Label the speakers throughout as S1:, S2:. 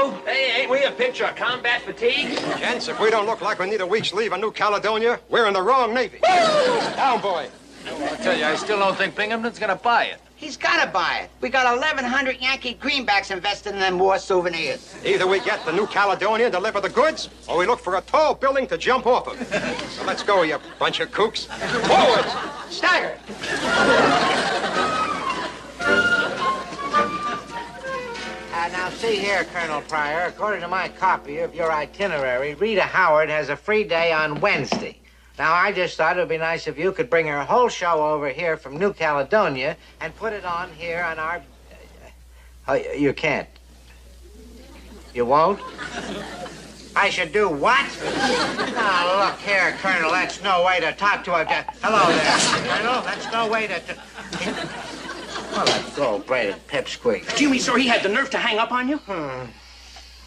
S1: Joe? Hey, ain't we a picture of combat fatigue?
S2: Gents, if we don't look like we need a week's leave on New Caledonia, we're in the wrong Navy. Down, boy.
S1: I tell you, I still don't think Binghamton's gonna buy it.
S3: He's gotta buy it. We got 1,100 Yankee greenbacks invested in them war souvenirs.
S2: Either we get the New Caledonia and deliver the goods, or we look for a tall building to jump off of. So let's go, you bunch of kooks. Forward!
S3: Stagger! Now, see here, Colonel Pryor. According to my copy of your itinerary, Rita Howard has a free day on Wednesday. Now, I just thought it would be nice if you could bring her whole show over here from New Caledonia and put it on here on our... Oh, you can't. You won't? I should do what? Now, look here, Colonel, that's no way to talk to a... Hello there, Colonel. That's no way to... Well, that gold-braided pipsqueak.
S1: Do you mean, sir, he had the nerve to hang up on you?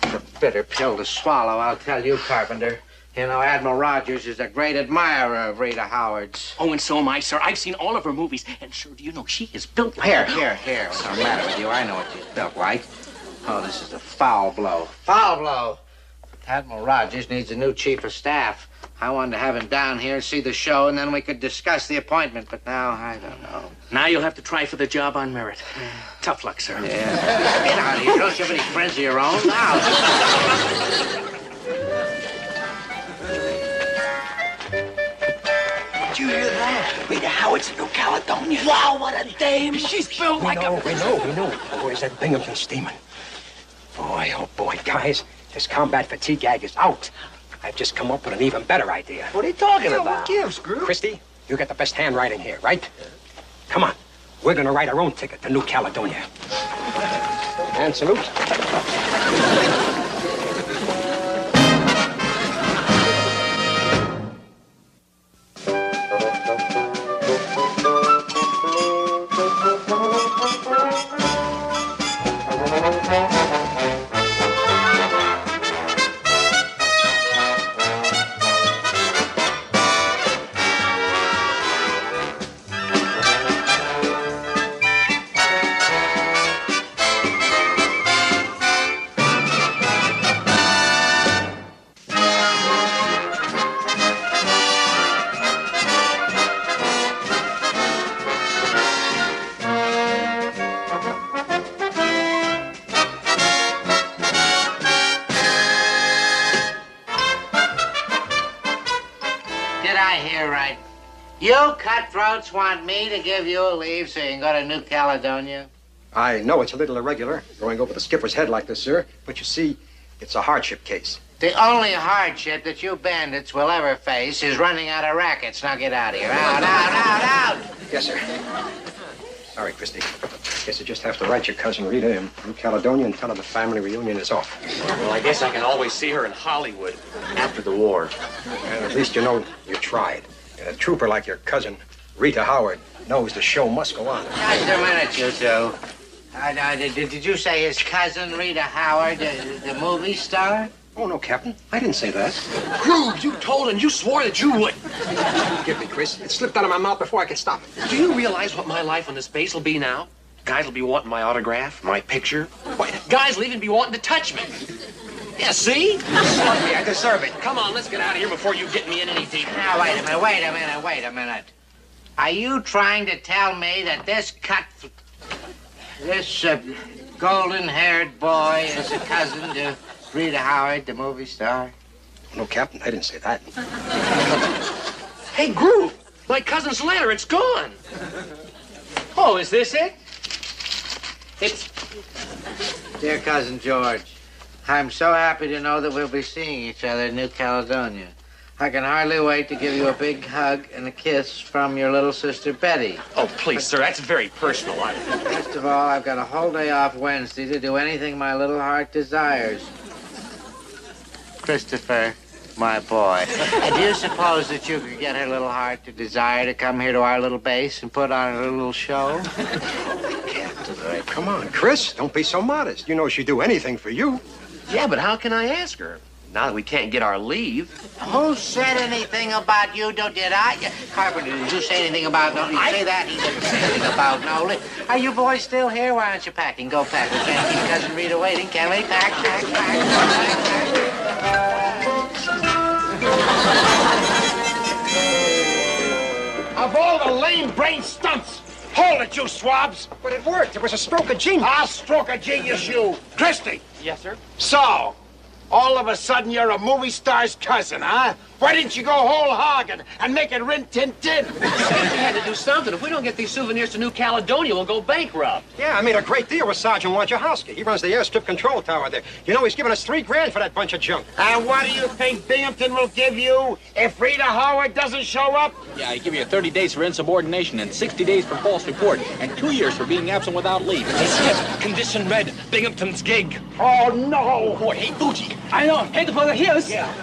S3: It's a bitter pill to swallow, I'll tell you, Carpenter. You know, Admiral Rogers is a great admirer of Rita Howard's.
S1: Oh, and so am I, sir. I've seen all of her movies. And, sir, do you know she is built like...
S3: Here. What's the matter with you? I know what she's built like. Oh, this is a foul blow. Foul blow. Admiral Rogers needs a new chief of staff. I wanted to have him down here, see the show, and then we could discuss the appointment. But now, I don't know.
S1: Now you'll have to try for the job on merit. Tough luck, sir.
S3: Yeah. Get out of here. Don't you have any friends of your own? Now.
S1: Did you hear that? Rita Howard's in New Caledonia. Wow, what a dame. She's built like a...
S2: We know. Boys, that Binghamton's steaming. Boy, oh boy, guys, this combat fatigue gag is out. I've just come up with an even better idea.
S1: What are you talking about?
S2: What gives, Groove? Christy, you got the best handwriting here, right? Come on. We're gonna write our own ticket to New Caledonia. And salute.
S3: Cutthroats want me to give you a leave so you can go to New Caledonia?
S2: I know it's a little irregular, going over the skipper's head like this, sir, but you see, it's a hardship case.
S3: The only hardship that you bandits will ever face is running out of rackets. Now get out of here. Out!
S2: Yes, sir. Sorry, Christy. Guess you just have to write your cousin Rita in New Caledonia and tell her the family reunion is off.
S1: Well, I guess I can always see her in Hollywood after the war.
S2: And at least you know you tried. A trooper like your cousin, Rita Howard, knows the show must go on.
S3: Just a minute, you two. Did you say his cousin, Rita Howard, the movie star?
S2: Oh, no, Captain. I didn't say that.
S1: Groove, you told and you swore that you would.
S2: Forgive me, Chris. It slipped out of my mouth before I could stop it.
S1: Do you realize what my life on this base will be now? Guys will be wanting my autograph, my picture. Why, guys will even be wanting to touch me. Yeah, see?
S2: I deserve it.
S1: Come on, let's get out of here before you get me in any deeper.
S3: Now, wait a minute. Are you trying to tell me that this golden-haired boy is a cousin to Rita Howard, the movie star?
S2: No, Captain, I didn't say that.
S1: Hey, Groove, my cousin's letter, it's gone. Oh, is this it? It's...
S3: Dear Cousin George, I'm so happy to know that we'll be seeing each other in New Caledonia. I can hardly wait to give you a big hug and a kiss from your little sister, Betty.
S1: Oh, please, sir, that's very personal.
S3: First of all, I've got a whole day off Wednesday to do anything my little heart desires. Christopher, my boy, do you suppose that you could get her little heart to desire to come here to our little base and put on a little show?
S2: Captain, come on, Chris, don't be so modest. You know she'd do anything for you.
S1: Yeah, but how can I ask her? Now that we can't get our leave.
S3: Who said anything about you? Did I? Carpenter, did you say anything about no? You say that? He didn't say anything about no leave. Are you boys still here? Why aren't you packing? Go pack. We can't keep Cousin Rita waiting, can we? Pack.
S4: Of all the lame brain stunts, hold it, you swabs!
S2: But it worked. It was a stroke of genius.
S4: I'll stroke a genius, you. Christie!
S1: Yes, sir?
S4: So, all of a sudden you're a movie star's cousin, huh? Why didn't you go whole hog and make it rin tin tin?
S1: We had to do something. If we don't get these souvenirs to New Caledonia, we'll go bankrupt.
S2: Yeah, I made a great deal with Sergeant Wojciechowski. He runs the airstrip control tower there. You know, he's giving us $3 grand for that bunch of junk.
S4: And what do you think Binghamton will give you if Rita Howard doesn't show up?
S5: Yeah, I give you 30 days for insubordination and 60 days for false report and 2 years for being absent without leave.
S6: Hey, Skip, condition red. Binghamton's gig.
S4: Oh, no!
S6: Boy, hey, Fuji. I know. Head for the hills.
S4: Yeah.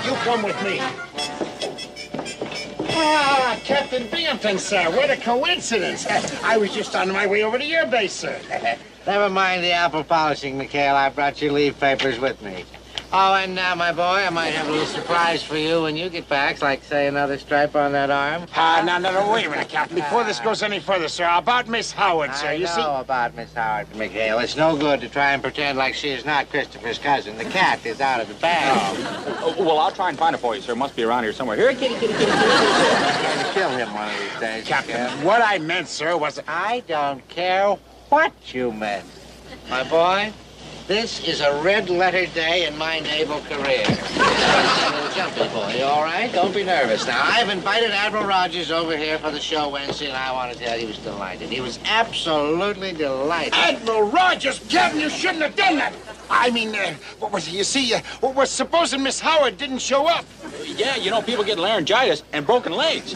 S4: You come with me. Ah, Captain Binghamton, sir. What a coincidence. I was just on my way over to your base, sir.
S3: Never mind the apple polishing, McHale. I brought your leave papers with me. Oh, and now, my boy, I might have a little surprise for you when you get back, like, say, another stripe on that arm.
S4: No, wait a minute, Captain. Before this goes any further, sir, about Miss Howard, sir, you see...
S3: I know about Miss Howard, McHale. It's no good to try and pretend like she is not Christopher's cousin. The cat is out of the bag.
S5: Well, I'll try and find it for you, sir. It must be around here somewhere. Here, kitty.
S3: I'm going to kill him one of these days,
S4: Captain,
S3: McHale.
S4: what I meant, sir, was...
S3: I don't care what you meant. My boy, this is a red-letter day in my naval career. A little jumpy boy, you all right? Don't be nervous. Now, I've invited Admiral Rogers over here for the show Wednesday, and I want to tell you he was delighted. He was absolutely delighted.
S4: Admiral Rogers, Captain, you shouldn't have done that. I mean, what was it? You see, we're supposing Miss Howard didn't show up.
S5: Yeah, you know, people get laryngitis and broken legs.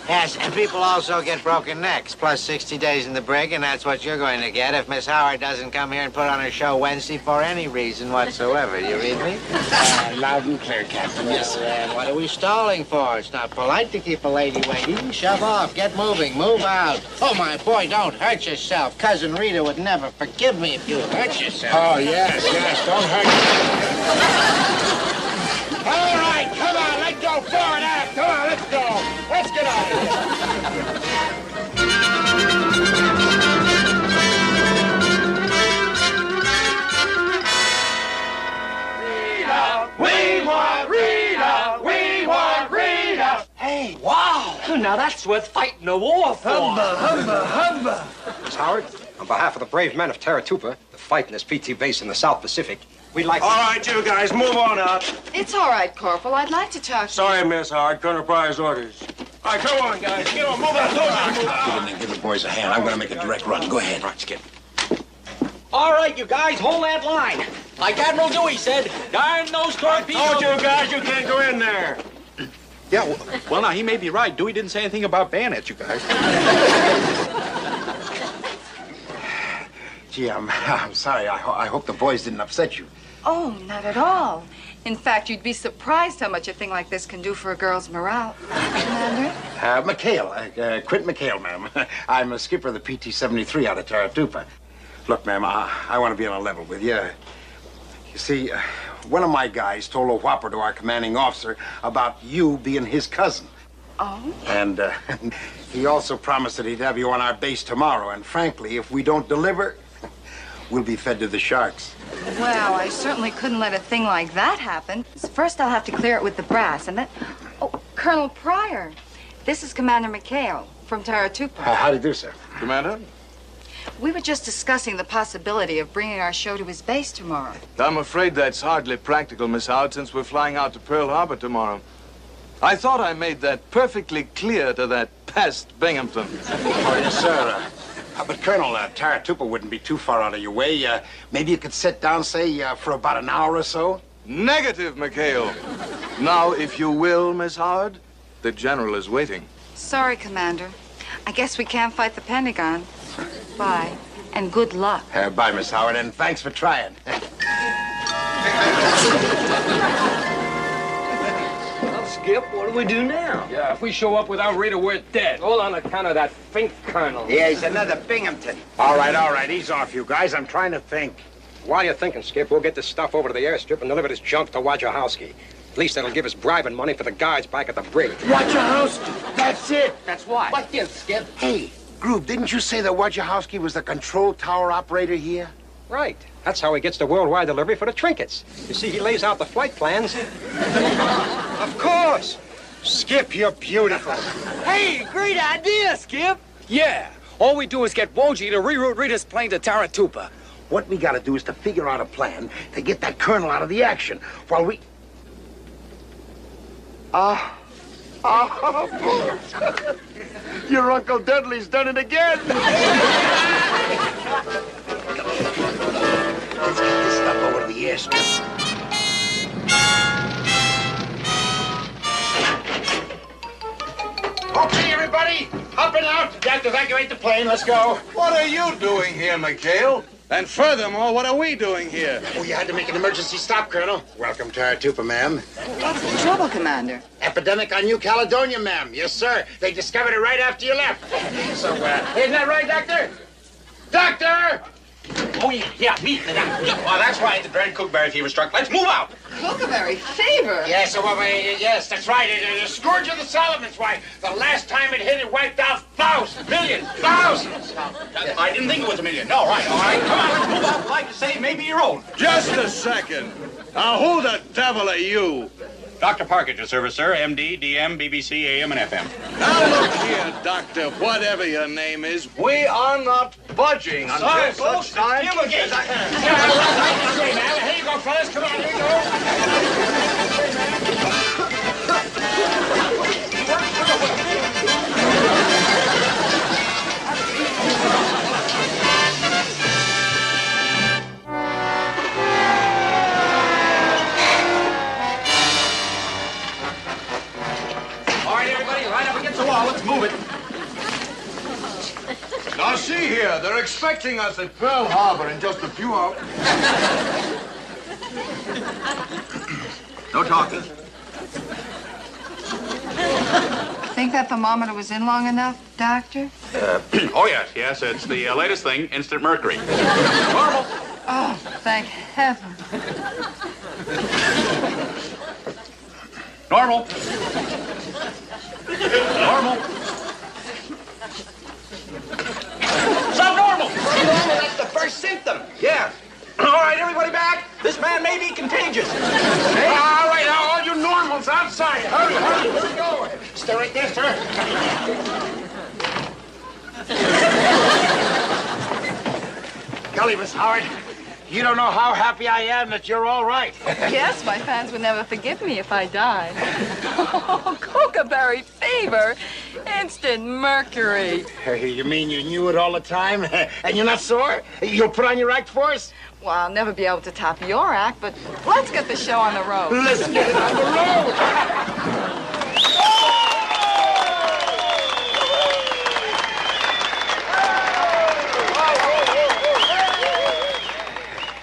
S3: Yes, and people also get broken necks, plus 60 days in the brig, and that's what you're going to get if Miss Howard doesn't come here and put on her show Wednesday for any reason whatsoever. You read me?
S4: Loud and clear, Captain, yes, sir.
S3: And what are we stalling for? It's not polite to keep a lady waiting. Shove off, get moving, move out. Oh, my boy, don't hurt yourself. Cousin Rita would never forgive me if you hurt yourself.
S4: Oh, yes, don't hurt yourself. All right, come on, let's go forward aft. Come on, let's go. Let's get out of here. We want Rita! We want Rita!
S6: Hey, wow. Now that's worth fighting a war for.
S4: Humba!
S2: Miss Howard, on behalf of the brave men of Taratupa, the fight in this PT base in the South Pacific, we'd like to...
S7: All right, you guys, move on out.
S8: It's all right, Corporal. I'd like to talk to
S7: Sorry, Miss Howard. Colonel Pryor's orders. All right, go on, guys. Get on. Move on.
S9: Give the boys a hand. I'm going to make a direct run. Go ahead. Right, Skip.
S5: All right, you guys, hold that line. Like Admiral Dewey said, darn those torpedoes.
S7: Told you guys you can't go in there.
S5: Yeah, well, now, he may be right. Dewey didn't say anything about bayonets, you guys.
S9: Gee, I'm sorry. I hope the boys didn't upset you.
S8: Oh, not at all. In fact, you'd be surprised how much a thing like this can do for a girl's morale. Commander?
S9: McHale, Quint McHale, ma'am. I'm a skipper of the PT-73 out of Taratupa. Look, ma'am, I want to be on a level with you. You see, one of my guys told a whopper to our commanding officer about you being his cousin.
S8: Oh?
S9: And he also promised that he'd have you on our base tomorrow. And frankly, if we don't deliver, we'll be fed to the sharks.
S8: Well, I certainly couldn't let a thing like that happen. First, I'll have to clear it with the brass, and then... Oh, Colonel Pryor. This is Commander McHale from Taratupa.
S9: How do you do, sir?
S7: Commander?
S8: We were just discussing the possibility of bringing our show to his base tomorrow.
S7: I'm afraid that's hardly practical, Miss Howard, since we're flying out to Pearl Harbor tomorrow. I thought I made that perfectly clear to that pest Binghamton.
S9: Oh, yes, sir. But, Colonel, Taratupa wouldn't be too far out of your way. Maybe you could sit down, say, for about an hour or so?
S7: Negative, McHale. Now, if you will, Miss Howard, the General is waiting.
S8: Sorry, Commander. I guess we can't fight the Pentagon. Bye, and good luck.
S9: Bye, Miss Howard, and thanks for trying.
S6: Well, Skip, what do we do now?
S2: Yeah, if we show up without Rita, we're dead. All on account of that fink colonel.
S3: Yeah, he's another Binghamton.
S4: All right, ease off, you guys. I'm trying to think.
S2: While you're thinking, Skip, we'll get this stuff over to the airstrip and deliver this junk to Wojciechowski. At least that'll give us bribing money for the guards back at the brig.
S9: Wojciechowski! That's it!
S6: That's why.
S3: What gives, Skip?
S9: Hey, Groove, didn't you say that Wojciechowski was the control tower operator here?
S2: Right. That's how he gets the worldwide delivery for the trinkets. You see, he lays out the flight plans. Of course. Skip, you're beautiful.
S6: Hey, great idea, Skip. Yeah. All we do is get Wojie to reroute Rita's plane to Taratupa.
S9: What we gotta do is to figure out a plan to get that colonel out of the action while we... Your Uncle Dudley's done it again. Let's get this stuff over to the airstrip. Okay, everybody, up and out. You have to evacuate the plane. Let's go.
S7: What are you doing here, McHale? And furthermore, what are we doing here?
S9: Oh, you had to make an emergency stop, Colonel. Welcome to Taratupa, ma'am.
S8: What's the trouble, Commander?
S9: Epidemic on New Caledonia, ma'am. Yes, sir. They discovered it right after you left. So, isn't that right, Doctor? Doctor!
S5: Oh, yeah, me. Well, that's why the dread cookberry fever struck. Let's move out.
S8: Cookberry fever?
S9: Yes, yes, that's right. The scourge of the Solomons. Why, the last time it hit, it wiped out thousands, millions, thousands.
S5: I didn't think it was a million. No, all right. Come on, let's move out. Like to say, maybe your own.
S7: Just a second. Now, who the devil are you?
S5: Dr. Park at your service, sir. MD, DM, BBC, AM, and FM.
S7: Now, look here, Doctor, whatever your name is, we are not budging until such time as I...
S9: Here you go, fellas. Come on, here you go.
S5: Let's move it.
S7: Now, see here, they're expecting us at Pearl Harbor in just a few hours.
S5: No talking.
S8: Think that thermometer was in long enough, Doctor?
S5: Oh, yes. It's the latest thing, instant mercury. Normal.
S8: Oh, thank heaven.
S5: Normal. Normal. Subnormal.
S6: That's the first symptom.
S5: Yeah. All right, everybody back. This man may be contagious.
S9: Hey, all right, now, all you normals outside. Hurry, here we go. Stay right there, sir. Golly, Miss Howard, you don't know how happy I am that you're all right.
S8: Yes, my fans would never forgive me if I died. Oh, cookberry fever. Instant mercury.
S9: Hey, you mean you knew it all the time? And you're not sore? You'll put on your act for us?
S8: Well, I'll never be able to top your act, but let's get the show on the road.
S9: Let's get it on the road.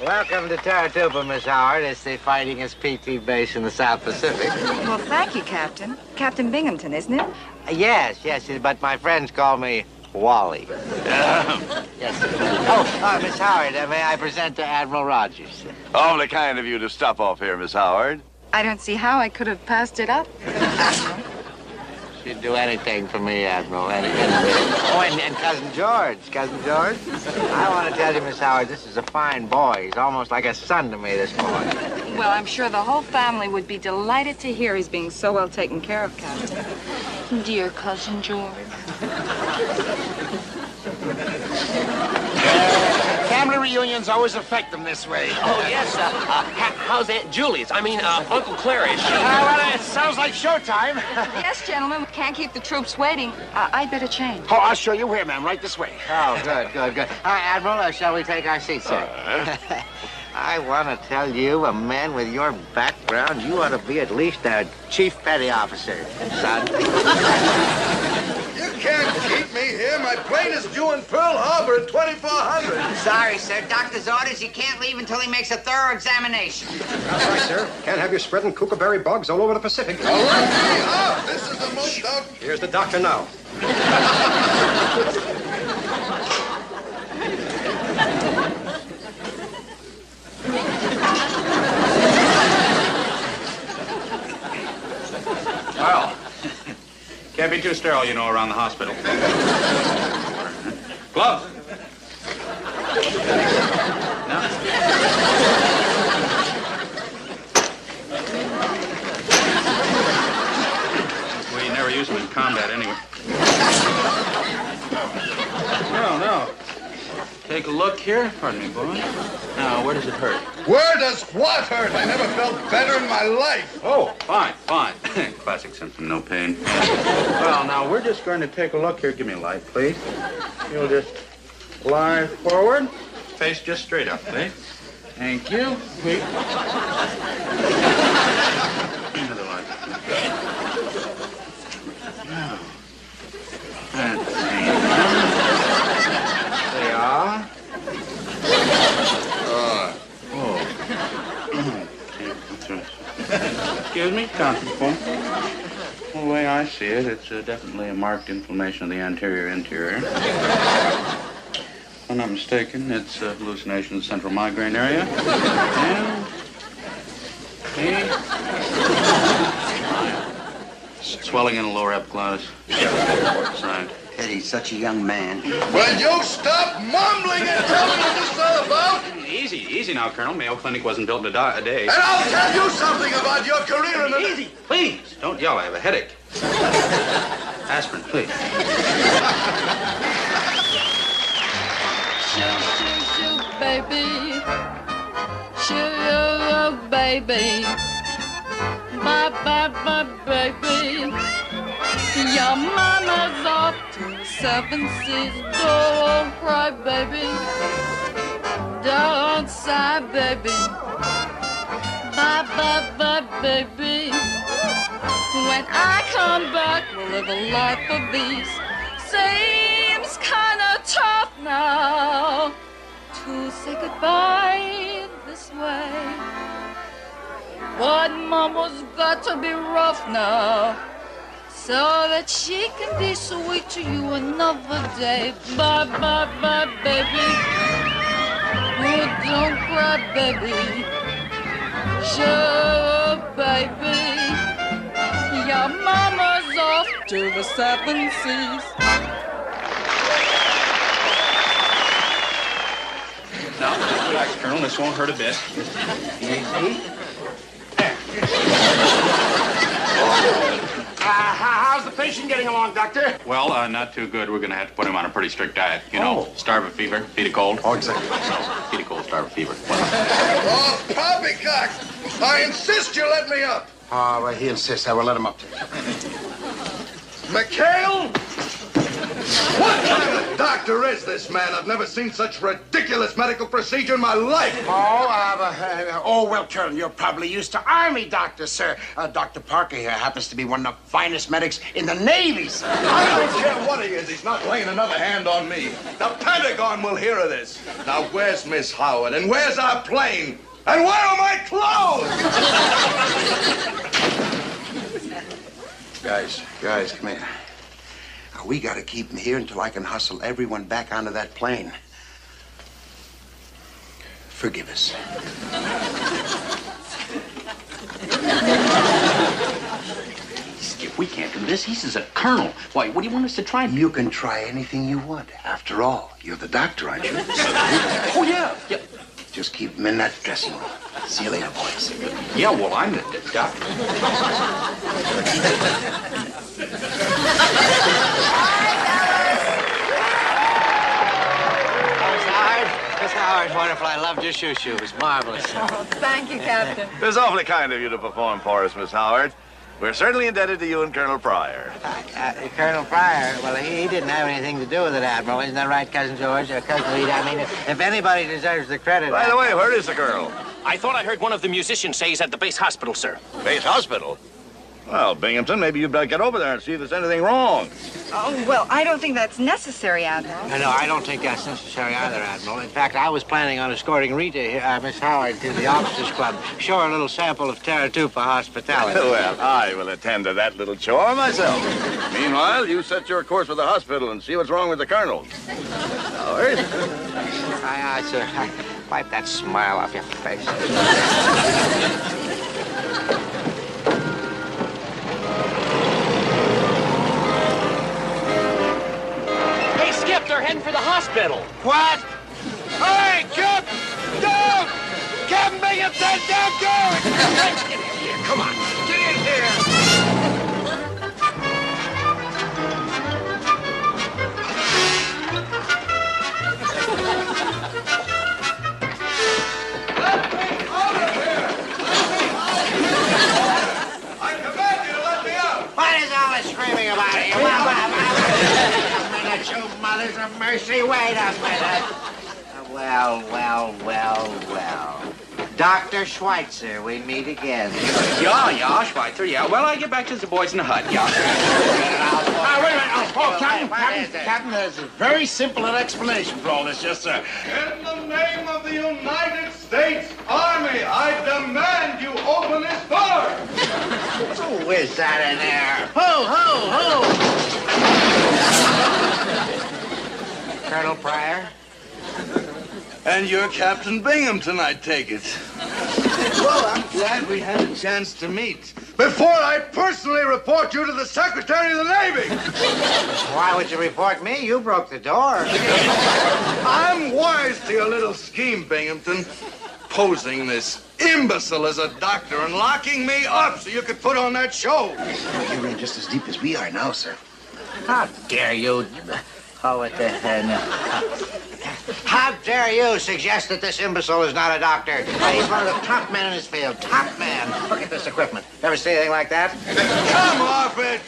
S3: Welcome to Taratupa, Miss Howard. It's the fightingest PP base in the South Pacific.
S8: Well, thank you, Captain. Captain Binghamton, isn't it?
S3: Yes, but my friends call me Wally. Yes. Oh, Miss Howard, may I present to Admiral Rogers?
S10: Awfully kind of you to stop off here, Miss Howard.
S8: I don't see how I could have passed it up.
S3: She'd do anything for me, Admiral, anything. Oh, and Cousin George. I want to tell you, Miss Howard, this is a fine boy. He's almost like a son to me, this boy.
S8: Well, I'm sure the whole family would be delighted to hear he's being so well taken care of, Captain. Dear Cousin George.
S9: Family reunions always affect them this way.
S1: Oh, yes. How's Aunt Julie's? Uncle Clary.
S9: Well, it sounds like showtime.
S8: Yes, gentlemen, we can't keep the troops waiting. I'd better change.
S9: Oh, I'll show you where, ma'am. Right this way.
S3: Oh, good. Admiral, shall we take our seats, sir? I want to tell you, a man with your background, you ought to be at least a chief petty officer, son.
S7: You can't keep me here. My plane is due in Pearl Harbor at 2400.
S11: Sorry, sir. Doctor's orders, you can't leave until he makes a thorough examination.
S2: That's right, sir. Can't have you spreading kookaberry bugs all over the Pacific.
S7: All right, this is the most out...
S2: Here's the doctor now.
S12: Can't be too sterile, you know, around the hospital. Gloves. No. We never use them in combat anyway. No. Take a look here. Pardon me, boy. Now, where does it hurt?
S7: Where does what hurt? I never felt better in my life.
S12: Oh, fine. Classic symptom, no pain. Well, now, we're just going to take a look here. Give me a light, please. You'll just lie forward. Face just straight up, please. Thank you. Another light. Now, let's see. They are. Excuse me, Constable. Well, the way I see it, it's definitely a marked inflammation of the anterior. If I'm not mistaken, it's hallucination of the central migraine area. And swelling in the lower epiglottis. Side.
S11: He's such a young man.
S7: Will you stop mumbling and tell me what this is all about?
S12: Easy now, Colonel. Mayo Clinic wasn't built in a day.
S7: And I'll tell you something about your career in the...
S12: Easy, please. Don't yell. I have a headache. Aspirin, please.
S13: Shoo, baby. Shoo, baby. Bye, baby. Your mama's off to the 7 seas. Don't cry, baby. Don't sigh, baby. Bye, baby. When I come back, we'll live a life of ease. Seems kinda tough now to say goodbye this way. But Mama's got to be rough now, so that she can be sweet to you another day. Bye, baby. Oh, don't cry, baby. Sure, baby. Your mama's off to the 7 seas.
S12: Now, relax, Colonel. This won't hurt a bit. Easy.
S4: How's the patient getting along, Doctor?
S12: Well, not too good. We're going to have to put him on a pretty strict diet. You know, starve of fever, feed of cold.
S9: Oh, exactly.
S12: No, feed of cold, starve of fever.
S7: Oh, poppycock! I insist you let me up.
S9: Oh, well, he insists. I will let him up.
S7: McHale? What kind of doctor is this man? I've never seen such ridiculous medical procedure in my life.
S9: Well, Colonel, you're probably used to Army doctors, sir. Dr. Parker here happens to be one of the finest medics in the Navy, sir.
S7: I don't care what he is. He's not laying another hand on me. The Pentagon will hear of this. Now, where's Miss Howard? And where's our plane? And where are my clothes?
S9: Guys, come here. We gotta keep him here until I can hustle everyone back onto that plane. Forgive us.
S5: Skip, we can't do this. He's a colonel. Why, what do you want us to try?
S9: You can try anything you want. After all, you're the doctor, aren't you?
S5: Oh, yeah.
S9: Just keep him in that dressing room. See you later, boys.
S12: Yeah, well, I'm the doctor.
S3: Miss Howard, wonderful. I loved your shoo-shoo. It was marvelous.
S8: Oh, thank you, Captain.
S10: It was awfully kind of you to perform for us, Miss Howard. We're certainly indebted to you and Colonel Pryor.
S3: Colonel Pryor, well, he didn't have anything to do with it, Admiral. Isn't that right, Cousin George? Cousin Reed, I mean, if anybody deserves the credit...
S10: By the way, where is the Colonel?
S1: I thought I heard one of the musicians say he's at the base hospital, sir.
S10: Base hospital? Well, Binghamton, maybe you'd better get over there and see if there's anything wrong.
S8: Oh, well, I don't think that's necessary, Admiral.
S3: No, I don't think that's necessary either, Admiral. In fact, I was planning on escorting Rita, Miss Howard, to the officers' club. Show her a little sample of Taratupa hospitality.
S10: Well, I will attend to that little chore myself. Meanwhile, you set your course for the hospital and see what's wrong with the Colonel. Howard?
S3: Aye, sir. Wipe that smile off your face.
S5: they're heading for the hospital.
S4: What? Hey, Kip! Don't! Captain Binghamton, don't do it! Get in here, come on. Get in here.
S3: What is all this screaming about here? A minute, you mothers of mercy. Wait a minute. Well. Dr. Schweitzer, we meet again.
S12: Yeah, Schweitzer, yeah. Well, I get back to the boys in the hut, yeah.
S4: Wait a minute. Captain, there's a very simple explanation for all this, yes, sir.
S7: In the name of the United States Army, I demand you open this door.
S3: Who is that in there? Who? Colonel Pryor?
S7: And you're Captain Binghamton, I take it. Well, I'm glad we had a chance to meet. Before I personally report you to the Secretary of the Navy.
S3: Why would you report me? You broke the door.
S7: I'm wise to your little scheme, Binghamton. Posing this imbecile as a doctor and locking me up so you could put on that show.
S4: You're in just as deep as we are now, sir.
S3: How dare you? Oh, what the hell? How dare you suggest that this imbecile is not a doctor? He's one of the top men in his field. Top man. Look at this equipment. Ever see anything like that?
S7: Come off it!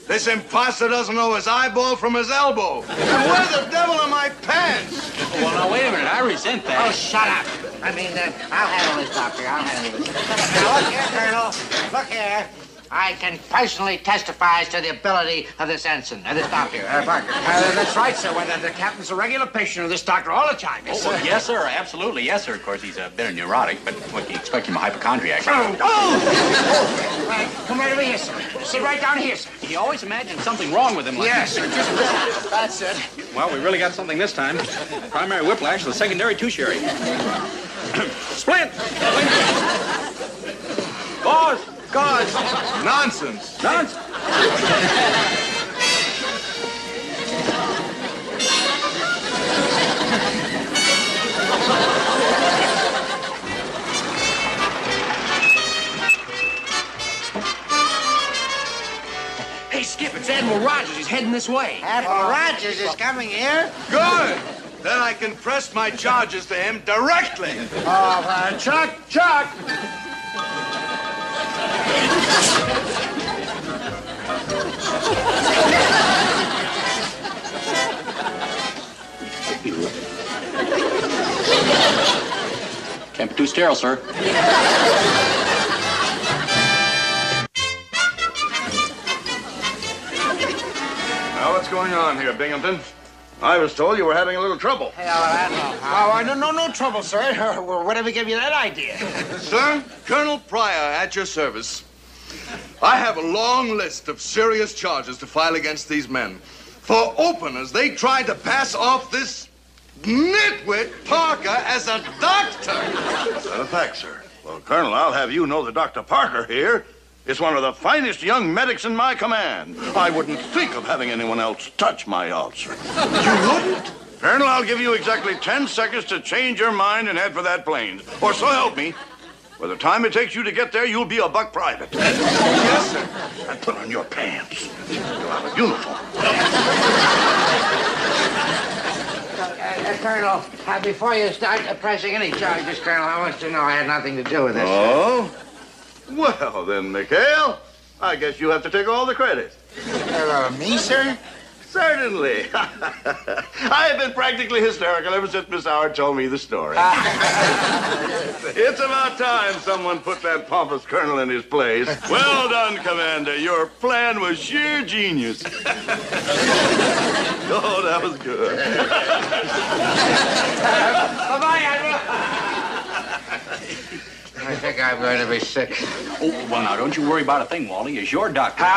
S7: This imposter doesn't know his eyeball from his elbow. And where the devil are my pants?
S12: Well, now, wait a minute. I resent that.
S3: Oh, shut up. I mean, I'll handle this, Doctor. I'll handle this. Now, look here, Colonel. Look here. I can personally testify to the ability of this ensign, this doctor, Parker.
S2: That's right, sir. Well, the captain's a regular patient of this doctor all the time.
S12: Yes, sir. Yes, sir. Absolutely. Yes, sir. Of course, he's a bit neurotic, but what do you expect him, a hypochondriac?
S2: Come right over here, sir. Sit right down here, sir.
S12: He always imagines something wrong with him. Like
S2: Yes, sir. Just that. That's it.
S12: Well, we really got something this time. Primary whiplash, the secondary tertiary. Splint! Boss!
S7: God! Nonsense!
S12: Nonsense!
S2: Hey, Skip, it's Admiral Rogers. He's heading this way.
S3: Admiral Rogers is coming here?
S7: Good! Then I can press my charges to him directly.
S2: Chuck!
S12: Can't be too sterile, sir.
S10: Now, what's going on here, Binghamton? I was told you were having a little trouble.
S2: No trouble, sir. Whatever gave you that idea?
S7: Sir, Colonel Pryor at your service. I have a long list of serious charges to file against these men. For openers, they tried to pass off this nitwit Parker as a doctor.
S10: Is that a fact, sir? Well, Colonel, I'll have you know that Dr. Parker here is one of the finest young medics in my command. I wouldn't think of having anyone else touch my ulcer.
S7: You wouldn't?
S10: Colonel, I'll give you exactly 10 seconds to change your mind and head for that plane. Or so help me. By the time it takes you to get there, you'll be a buck private.
S7: Yes, sir.
S10: And put on your pants. You'll have a uniform.
S3: Colonel, before you start pressing any charges, Colonel, I want you to know I had nothing to do with this.
S10: Oh? Well, then, McHale, I guess you have to take all the credit.
S4: Me, sir?
S10: Certainly. I have been practically hysterical ever since Miss Howard told me the story. It's about time someone put that pompous colonel in his place. Well done, Commander. Your plan was sheer genius. Oh, that was good.
S3: Bye-bye, Admiral. I think I'm going to be sick.
S12: Oh, well, now, don't you worry about a thing, Wally. It's your doctor.
S2: We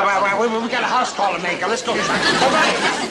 S2: got a house call to make. Let's go. Bye-bye.